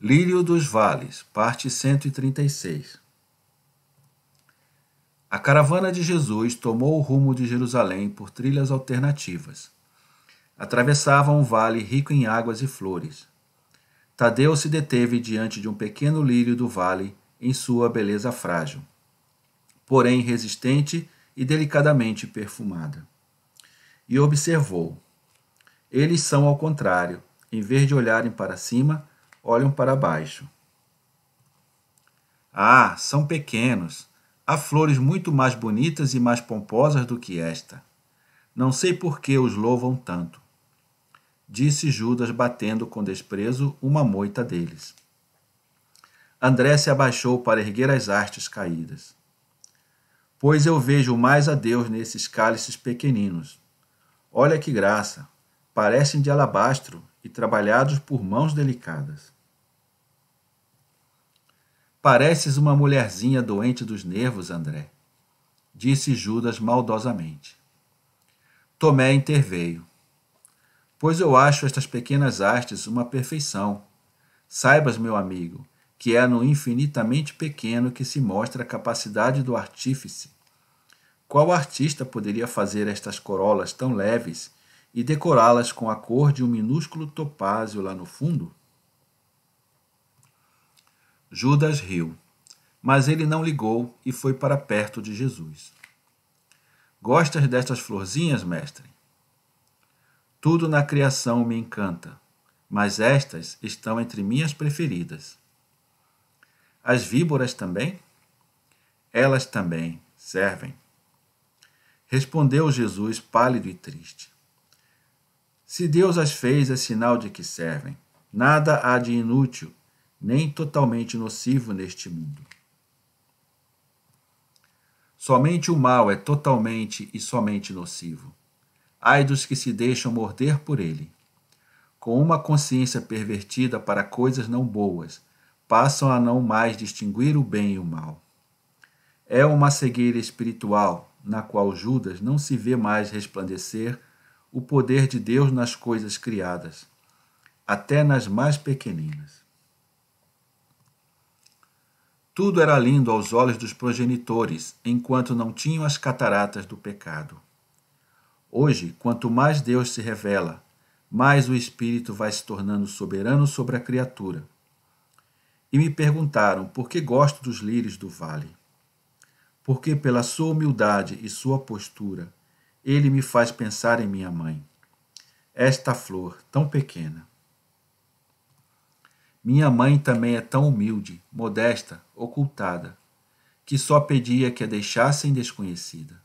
Lírio dos Vales, parte 136. A caravana de Jesus tomou o rumo de Jerusalém por trilhas alternativas. Atravessavam um vale rico em águas e flores. Tadeu se deteve diante de um pequeno lírio do vale em sua beleza frágil, porém resistente e delicadamente perfumada. E observou. Eles são ao contrário. Em vez de olharem para cima, olham para baixo. Ah, são pequenos. Há flores muito mais bonitas e mais pomposas do que esta. Não sei por que os louvam tanto, disse Judas, batendo com desprezo uma moita deles. André se abaixou para erguer as hastes caídas. Pois eu vejo mais a Deus nesses cálices pequeninos. Olha que graça! Parecem de alabastro e trabalhados por mãos delicadas. Pareces uma mulherzinha doente dos nervos, André, disse Judas maldosamente. Tomé interveio. Pois eu acho estas pequenas hastes uma perfeição. Saibas, meu amigo, que é no infinitamente pequeno que se mostra a capacidade do artífice. Qual artista poderia fazer estas corolas tão leves e decorá-las com a cor de um minúsculo topázio lá no fundo? Judas riu, mas ele não ligou e foi para perto de Jesus. Gostas destas florzinhas, mestre? Tudo na criação me encanta, mas estas estão entre minhas preferidas. As víboras também? Elas também servem. Respondeu Jesus, pálido e triste. Se Deus as fez, é sinal de que servem. Nada há de inútil, nem totalmente nocivo neste mundo. Somente o mal é totalmente e somente nocivo. Ai dos que se deixam morder por ele. Com uma consciência pervertida para coisas não boas, passam a não mais distinguir o bem e o mal. É uma cegueira espiritual, na qual Judas não se vê mais resplandecer o poder de Deus nas coisas criadas, até nas mais pequeninas. Tudo era lindo aos olhos dos progenitores, enquanto não tinham as cataratas do pecado. Hoje, quanto mais Deus se revela, mais o Espírito vai se tornando soberano sobre a criatura. E me perguntaram por que gosto dos lírios do vale. Porque pela sua humildade e sua postura, ele me faz pensar em minha mãe. Esta flor, tão pequena. Minha mãe também é tão humilde, modesta, ocultada, que só pedia que a deixassem desconhecida.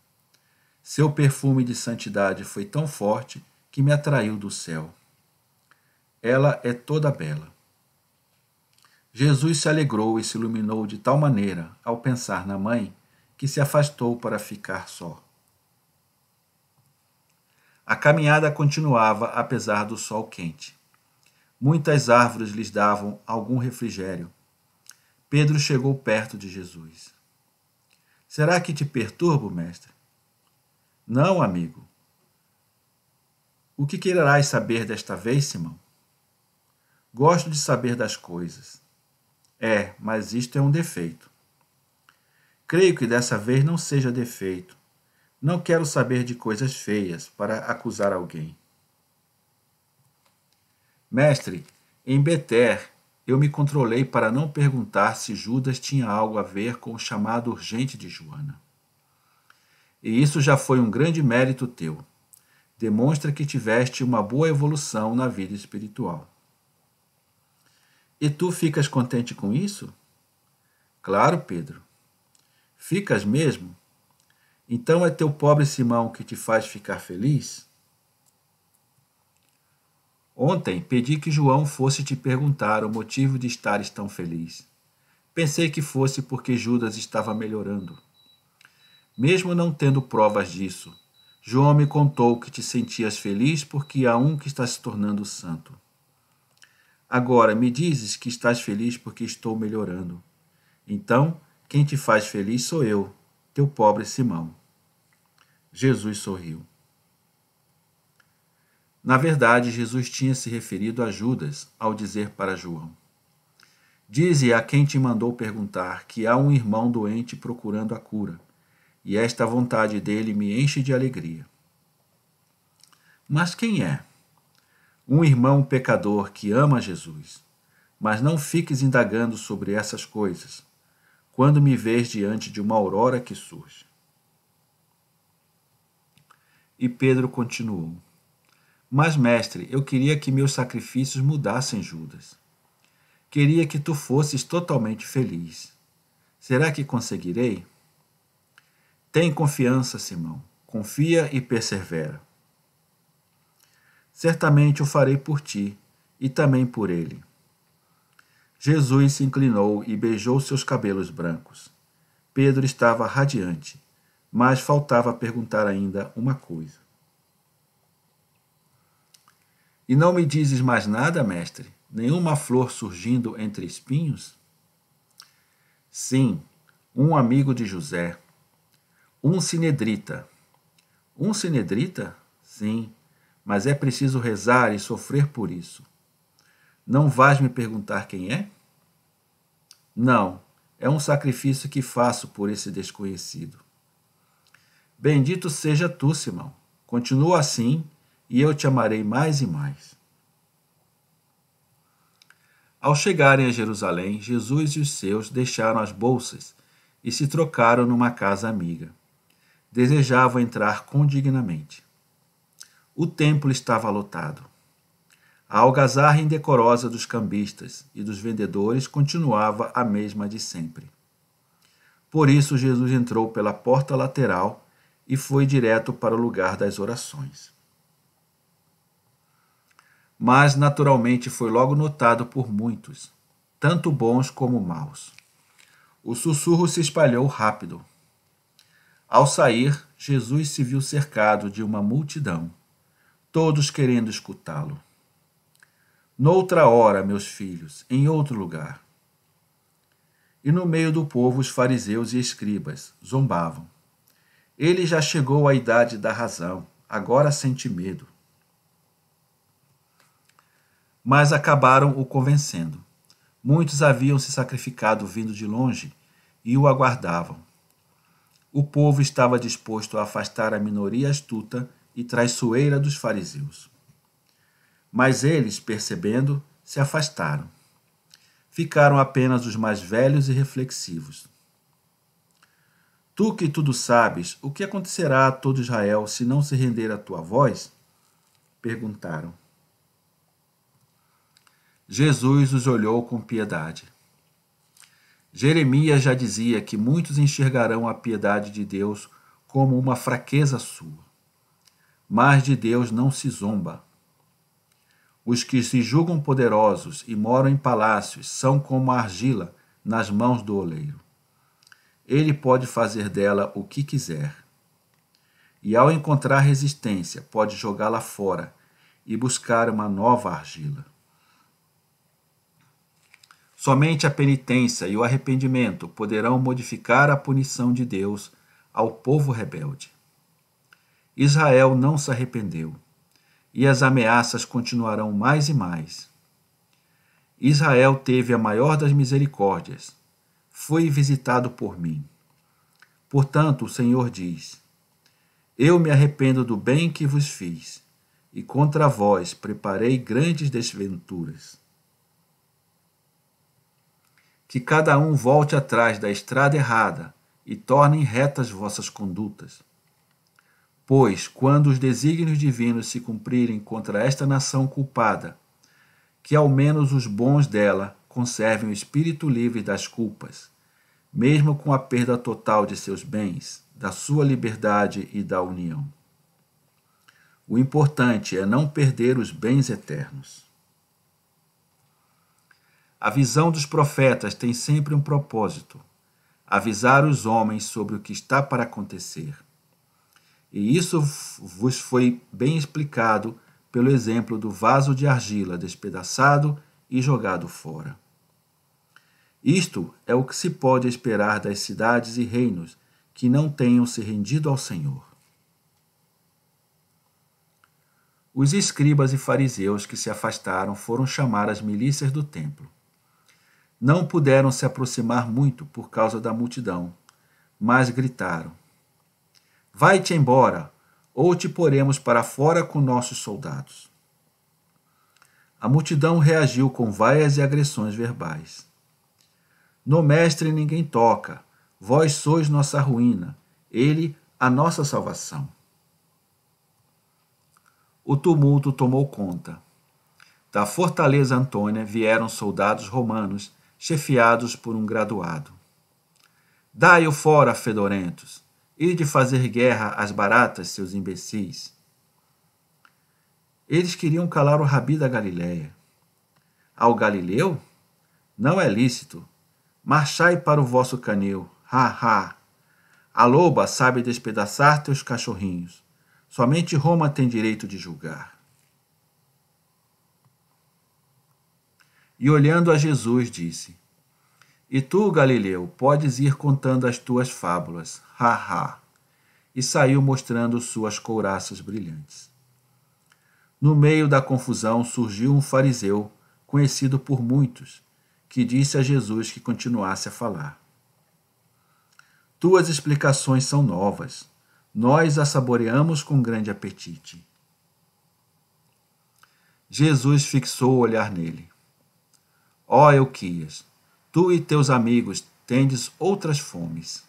Seu perfume de santidade foi tão forte que me atraiu do céu. Ela é toda bela. Jesus se alegrou e se iluminou de tal maneira, ao pensar na mãe, que se afastou para ficar só. A caminhada continuava apesar do sol quente. Muitas árvores lhes davam algum refrigério. Pedro chegou perto de Jesus. Será que te perturbo, mestre? Não, amigo. O que quererás saber desta vez, Simão? Gosto de saber das coisas. Mas isto é um defeito. Creio que dessa vez não seja defeito. Não quero saber de coisas feias para acusar alguém. Mestre, em Beter, eu me controlei para não perguntar se Judas tinha algo a ver com o chamado urgente de Joana. E isso já foi um grande mérito teu. Demonstra que tiveste uma boa evolução na vida espiritual. E tu ficas contente com isso? Claro, Pedro. Ficas mesmo? Então é teu pobre Simão que te faz ficar feliz? Ontem pedi que João fosse te perguntar o motivo de estares tão feliz. Pensei que fosse porque Judas estava melhorando. Mesmo não tendo provas disso, João me contou que te sentias feliz porque há um que está se tornando santo. Agora me dizes que estás feliz porque estou melhorando. Então, quem te faz feliz sou eu, teu pobre Simão. Jesus sorriu. Na verdade, Jesus tinha se referido a Judas ao dizer para João: Dize a quem te mandou perguntar que há um irmão doente procurando a cura, e esta vontade dele me enche de alegria. Mas quem é? Um irmão pecador que ama Jesus. Mas não fiques indagando sobre essas coisas, quando me vês diante de uma aurora que surge. E Pedro continuou: Mas, mestre, eu queria que meus sacrifícios mudassem Judas. Queria que tu fosses totalmente feliz. Será que conseguirei? Tem confiança, Simão. Confia e persevera. Certamente o farei por ti e também por ele. Jesus se inclinou e beijou seus cabelos brancos. Pedro estava radiante, mas faltava perguntar ainda uma coisa. E não me dizes mais nada, mestre? Nenhuma flor surgindo entre espinhos? Sim, um amigo de José. Um sinedrita. Um sinedrita? Sim, mas é preciso rezar e sofrer por isso. Não vais me perguntar quem é? Não, é um sacrifício que faço por esse desconhecido. Bendito seja tu, Simão. Continua assim e eu te amarei mais e mais. Ao chegarem a Jerusalém, Jesus e os seus deixaram as bolsas e se trocaram numa casa amiga. Desejavam entrar condignamente. O templo estava lotado. A algazarra indecorosa dos cambistas e dos vendedores continuava a mesma de sempre. Por isso, Jesus entrou pela porta lateral e foi direto para o lugar das orações. Mas, naturalmente, foi logo notado por muitos, tanto bons como maus. O sussurro se espalhou rápido. Ao sair, Jesus se viu cercado de uma multidão, todos querendo escutá-lo. Noutra hora, meus filhos, em outro lugar. E no meio do povo os fariseus e escribas zombavam. Ele já chegou à idade da razão, agora sente medo. Mas acabaram o convencendo. Muitos haviam se sacrificado vindo de longe e o aguardavam. O povo estava disposto a afastar a minoria astuta e traiçoeira dos fariseus. Mas eles, percebendo, se afastaram. Ficaram apenas os mais velhos e reflexivos. Tu que tudo sabes, o que acontecerá a todo Israel se não se render à tua voz? Perguntaram. Jesus os olhou com piedade. Jeremias já dizia que muitos enxergarão a piedade de Deus como uma fraqueza sua. Mas de Deus não se zomba. Os que se julgam poderosos e moram em palácios são como a argila nas mãos do oleiro. Ele pode fazer dela o que quiser. E ao encontrar resistência, pode jogá-la fora e buscar uma nova argila. Somente a penitência e o arrependimento poderão modificar a punição de Deus ao povo rebelde. Israel não se arrependeu, e as ameaças continuarão mais e mais. Israel teve a maior das misericórdias, foi visitado por mim. Portanto, o Senhor diz: Eu me arrependo do bem que vos fiz, e contra vós preparei grandes desventuras. Que cada um volte atrás da estrada errada e tornem retas vossas condutas. Pois, quando os desígnios divinos se cumprirem contra esta nação culpada, que ao menos os bons dela conservem o espírito livre das culpas, mesmo com a perda total de seus bens, da sua liberdade e da união. O importante é não perder os bens eternos. A visão dos profetas tem sempre um propósito: avisar os homens sobre o que está para acontecer. E isso vos foi bem explicado pelo exemplo do vaso de argila despedaçado e jogado fora. Isto é o que se pode esperar das cidades e reinos que não tenham se rendido ao Senhor. Os escribas e fariseus que se afastaram foram chamar as milícias do templo. Não puderam se aproximar muito por causa da multidão, mas gritaram: Vai-te embora, ou te poremos para fora com nossos soldados. A multidão reagiu com vaias e agressões verbais. No mestre ninguém toca, vós sois nossa ruína, ele a nossa salvação. O tumulto tomou conta. Da fortaleza Antônia vieram soldados romanos, chefiados por um graduado. Dai-o fora, fedorentos, e de fazer guerra às baratas, seus imbecis. Eles queriam calar o rabi da Galiléia. Ao Galileu? Não é lícito. Marchai para o vosso canil. Ha, ha. A loba sabe despedaçar teus cachorrinhos. Somente Roma tem direito de julgar. E olhando a Jesus, disse: E tu, Galileu, podes ir contando as tuas fábulas. Ha, ha. E saiu mostrando suas couraças brilhantes. No meio da confusão surgiu um fariseu, conhecido por muitos, que disse a Jesus que continuasse a falar. Tuas explicações são novas. Nós a saboreamos com grande apetite. Jesus fixou o olhar nele. Ó Euquias, tu e teus amigos tendes outras fomes.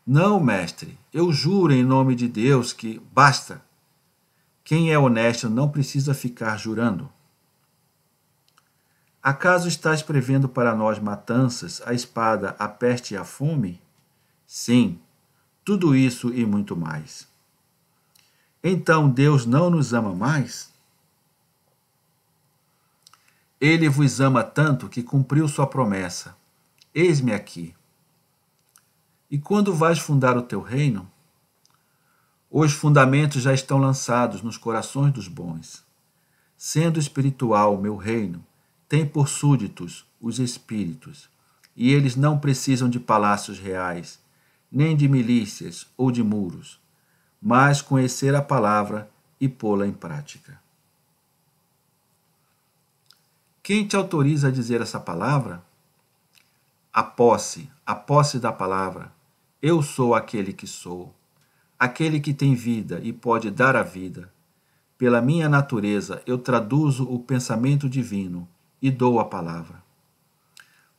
Não, mestre, eu juro em nome de Deus que basta. Quem é honesto não precisa ficar jurando. Acaso estás prevendo para nós matanças, a espada, a peste e a fome? Sim, tudo isso e muito mais. Então Deus não nos ama mais? Ele vos ama tanto que cumpriu sua promessa. Eis-me aqui. E quando vais fundar o teu reino? Os fundamentos já estão lançados nos corações dos bons. Sendo espiritual o meu reino, tem por súditos os espíritos, e eles não precisam de palácios reais, nem de milícias ou de muros, mas conhecer a palavra e pô-la em prática. Quem te autoriza a dizer essa palavra? A posse da palavra. Eu sou aquele que sou, aquele que tem vida e pode dar a vida. Pela minha natureza, eu traduzo o pensamento divino e dou a palavra.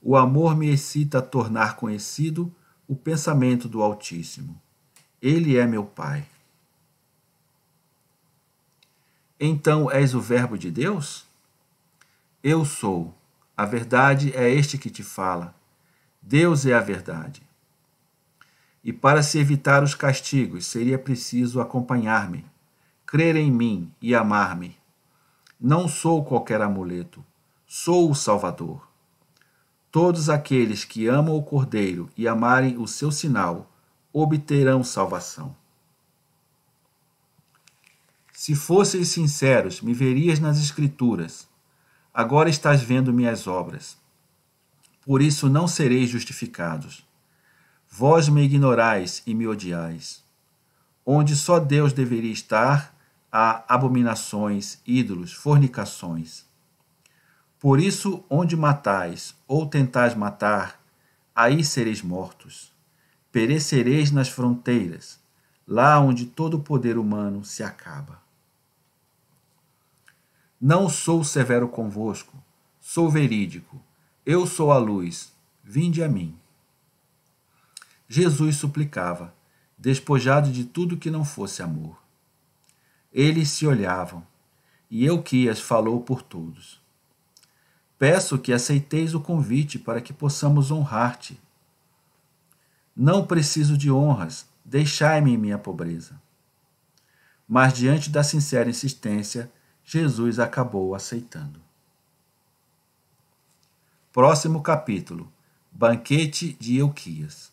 O amor me excita a tornar conhecido o pensamento do Altíssimo. Ele é meu Pai. Então és o Verbo de Deus? Eu sou. A verdade é este que te fala. Deus é a verdade. E para se evitar os castigos, seria preciso acompanhar-me, crer em mim e amar-me. Não sou qualquer amuleto, sou o Salvador. Todos aqueles que amam o Cordeiro e amarem o seu sinal, obterão salvação. Se fosseis sinceros, me verias nas Escrituras. Agora estás vendo minhas obras. Por isso não sereis justificados. Vós me ignorais e me odiais. Onde só Deus deveria estar, há abominações, ídolos, fornicações. Por isso, onde matais ou tentais matar, aí sereis mortos. Perecereis nas fronteiras, lá onde todo o poder humano se acaba. Não sou severo convosco, sou verídico. Eu sou a luz, vinde a mim. Jesus suplicava, despojado de tudo que não fosse amor. Eles se olhavam, e Euquias falou por todos. Peço que aceiteis o convite para que possamos honrar-te. Não preciso de honras, deixai-me em minha pobreza. Mas diante da sincera insistência, Jesus acabou aceitando. Próximo capítulo. Banquete de Euquias.